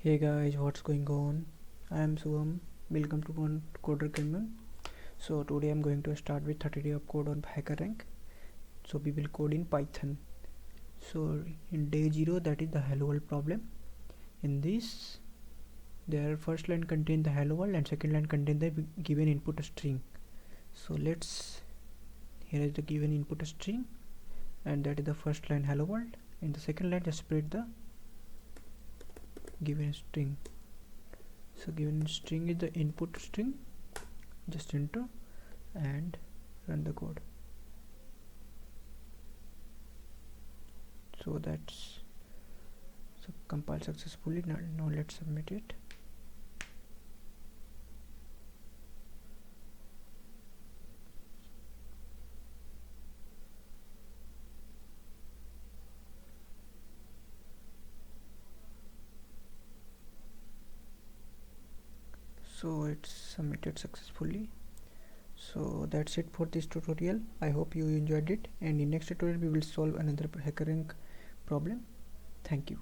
Hey guys, what's going on? I am Suam. Welcome to one Coder Kingdom. So today I'm going to start with 30 days of code on Hackerrank. So we will code in Python. So in day 0, that is the hello world problem. In this, their first line contain the hello world and second line contain the given input string. So here is the given input string, and that is the first line hello world. In the second line, just spread the given string. So given string is the input string. Just enter and run the code. So that's compiled successfully. Now let's submit it. So it's submitted successfully. So that's it for this tutorial. I hope you enjoyed it, and in next tutorial we will solve another Hackerrank problem. Thank you.